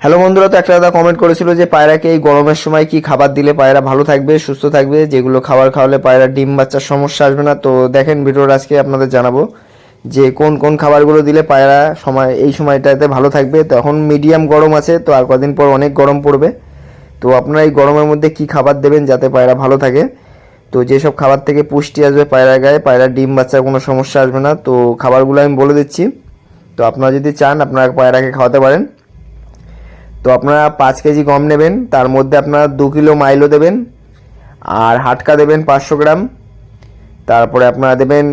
Hello বন্ধুরা, তো একটা দাদা কমেন্ট করেছিল যে পায়রাকে এই গরমের সময় কি খাবার দিলে পায়রা ভালো থাকবে, সুস্থ থাকবে, যেগুলো খাবার খাওয়ালে পায়রা ডিম বাচ্চার সমস্যা আসবে না। তো দেখেন ভিডিওটা আজকে আপনাদের জানাবো যে কোন কোন খাবারগুলো দিলে পায়রা এই সময়টাতে ভালো থাকবে। তো এখন মিডিয়াম গরম আছে, তো আর কদিন পর অনেক গরম পড়বে। তো আপনারা এই গরমের মধ্যে কি খাবার দেবেন যাতে পায়রা ভালো থাকে। তো যেসব খাবার থেকে পুষ্টি আসবে পায়রার গায়ে, পায়রার ডিম বাচ্চার কোনো সমস্যা আসবে না। তো খাবারগুলো আমি বলে দিচ্ছি, তো আপনারা যদি চান আপনারা পায়রাকে খাওয়াতে পারেন। তো আপনারা 5 কেজি গম নেবেন, তার মধ্যে আপনারা 2 কিলো মাইলো দেবেন, আর হাটকা দেবেন 500 গ্রাম। তারপরে আপনারা দেবেন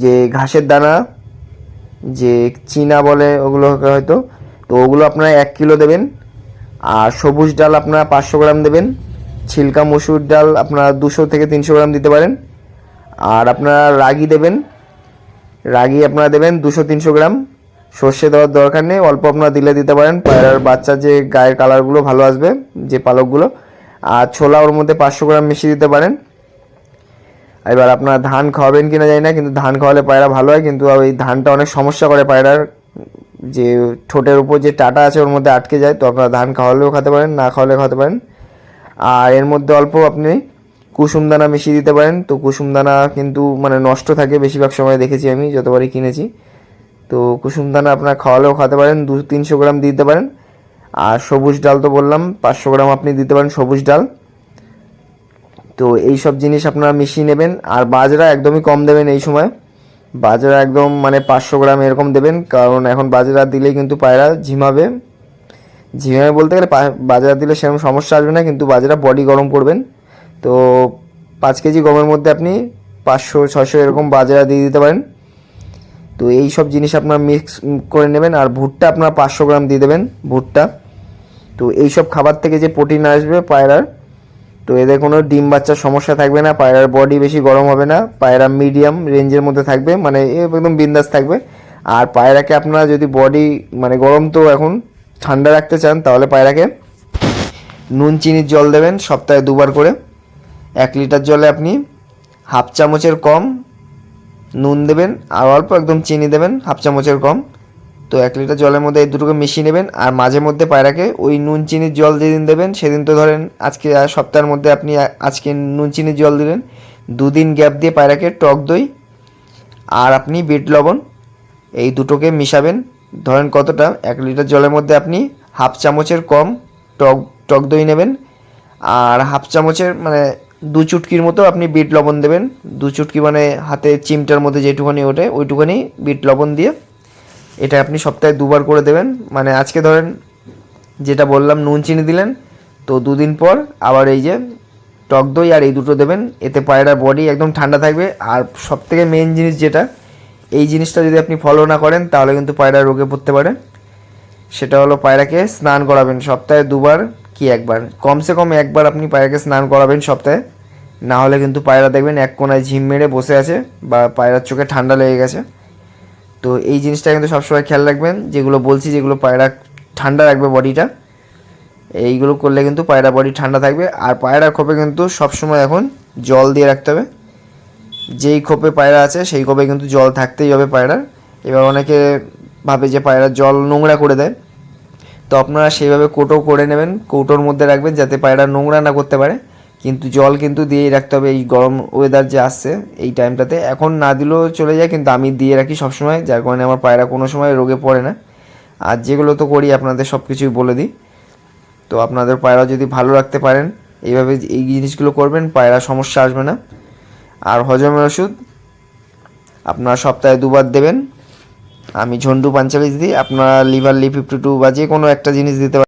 যে ঘাসের দানা, যে চীনা বলে ওগুলো হয়তো, তো ওগুলো আপনারা 1 কিলো দেবেন। আর সবুজ ডাল আপনারা 500 গ্রাম দেবেন। ছিলকা মসুর ডাল আপনারা 200 থেকে 300 গ্রাম দিতে পারেন। আর আপনারা রাগি দেবেন, রাগি আপনারা দেবেন 200-300 গ্রাম। সর্ষে দেওয়ার দরকার নেই, অল্প আপনারা দিতে পারেন, পায়রার বাচ্চার যে গায়ের কালারগুলো ভালো আসবে, যে পালকগুলো। আর ছোলা ওর মধ্যে 500 গ্রাম মিশিয়ে দিতে পারেন। এবার আপনারা ধান খাওয়াবেন কিনা জানি না, কিন্তু ধান খাওয়ালে পায়রা ভালো হয়, কিন্তু ওই ধানটা অনেক সমস্যা করে পায়রার, যে ঠোঁটের উপর যে টাটা আছে ওর মধ্যে আটকে যায়। তো আপনারা ধান খাওয়ালেও খেতে পারেন, না খাওয়ালে খাওয়াতে পারেন। আর এর মধ্যে অল্প আপনি কুসুম দানা মিশিয়ে দিতে পারেন। তো কুসুম দানা কিন্তু মানে নষ্ট থাকে বেশিরভাগ সময়, দেখেছি আমি যতবারই কিনেছি। তো কুসুম দানা আপনার খাওয়ালেও খাওয়াতে পারেন, 200-300 গ্রাম দিতে পারেন। আর সবুজ ডাল তো বললাম 500 গ্রাম আপনি দিতে পারেন, সবুজ ডাল। তো এই সব জিনিস আপনারা মিশিয়ে নেবেন। আর বাজরা একদমই কম দেবেন এই সময়, বাজরা একদম মানে 500 গ্রাম এরকম দেবেন, কারণ এখন বাজরা দিলেই কিন্তু পায়রা ঝিমাবে। ঝিমাবে বলতে গেলে বাজরা দিলে সেরকম সমস্যা আসবে না, কিন্তু বাজরা বডি গরম করবেন। তো 5 কেজি গমের মধ্যে আপনি 500-600 এরকম বাজরা দিয়ে দিতে পারেন। তো এই সব জিনিস আপনারা মিক্স করে নেবেন। আর ভুট্টা আপনারা 500 গ্রাম দিয়ে দেবেন, ভুট্টা। তো এই সব খাবার থেকে যে প্রোটিন আসবে পায়রার, তো এদের কোনো ডিম বাচ্চার সমস্যা থাকবে না, পায়রার বডি বেশি গরম হবে না, পায়রা মিডিয়াম রেঞ্জের মধ্যে থাকবে, মানে একদম বিন্দাস থাকবে। আর পায়রাকে আপনারা যদি বডি মানে গরম তো এখন ঠান্ডা রাখতে চান, তাহলে পায়রাকে নুন চিনির জল দেবেন সপ্তাহে 2বার করে। 1 লিটার জলে আপনি 1/2 চামচের কম নুন দেবেন, আর অল্প একদম চিনি দেবেন 1/2 চামচের কম। তো 1 লিটার জলের মধ্যে এই দুটোকে মিশিয়ে নেবেন। আর মাঝে মধ্যে পায়রাকে ওই নুন চিনির জল যেদিন দেবেন সেদিন, তো ধরেন আজকে সপ্তাহের মধ্যে আপনি আজকে নুন চিনির জল দিলেন, 2 দিন গ্যাপ দিয়ে পায়রাকে টক দই আর আপনি বিট লবণ এই দুটোকে মিশাবেন। ধরেন কতটা, 1 লিটার জলের মধ্যে আপনি 1/2 চামচের কম টক টক দই নেবেন, আর 1/2 চামচের মানে 2 চুটকির মতো আপনি বিট লবণ দেবেন। 2 চুটকি মানে হাতে চিমটার মধ্যে যেটুখানি ওঠে ওইটুখানি বিট লবণ দিয়ে এটা আপনি সপ্তাহে 2বার করে দেবেন। মানে আজকে ধরেন যেটা বললাম নুন চিনি দিলেন, তো 2 দিন পর আবার এই যে টক দই আর এই দুটো দেবেন। এতে পায়রার বডি একদম ঠান্ডা থাকবে। আর সবথেকে মেন জিনিস যেটা, এই জিনিসটা যদি আপনি ফলো না করেন তাহলে কিন্তু পায়রা রোগে পড়তে পারে। সেটা হলো পায়রাকে স্নান করাবেন সপ্তাহে 2বার কি 1বার, কমসে কম 1বার আপনি পায়রাকে স্নান করাবেন সপ্তাহে। না হলে কিন্তু পায়রা দেখবেন এক কোনায় ঝিম মেরে বসে আছে, বা পায়রার চোখে ঠান্ডা লেগে গেছে। তো এই জিনিসটা কিন্তু সবসময় খেয়াল রাখবেন, যেগুলো বলছি, যেগুলো পায়রা ঠান্ডা রাখবে বডিটা, এইগুলো করলে কিন্তু পায়রা বডি ঠান্ডা থাকবে। আর পায়রার খোপে কিন্তু সবসময় এখন জল দিয়ে রাখতে হবে। যেই খোপে পায়রা আছে সেই খোপে কিন্তু জল থাকতেই হবে পায়রার। এবার অনেকে ভাবে যে পায়রা জল নোংরা করে দেয়, তো আপনারা সেইভাবে কৌটো করে নেবেন, কৌটোর মধ্যে রাখবেন যাতে পায়রা নোংরা না করতে পারে। কিন্তু জল কিন্তু দিয়েই রাখতে হবে এই গরম ওয়েদার যে আসছে এই টাইমটাতে। এখন না দিলেও চলে যায়, কিন্তু আমি দিয়ে রাখি সবসময়, যার কারণে আমার পায়রা কোনো সময় রোগে পড়ে না। আর যেগুলো তো করি আপনাদের সব কিছুই বলে দিই। তো আপনাদের পায়রা যদি ভালো রাখতে পারেন এইভাবে এই জিনিসগুলো করবেন, পায়রা সমস্যা আসবে না। আর হজমের ওষুধ আপনারা সপ্তাহে 2বার দেবেন। আমি ঝন্ডু 45 দিই, আপনারা লিভার লি 52 বা যে কোনো একটা জিনিস দিতে পারেন।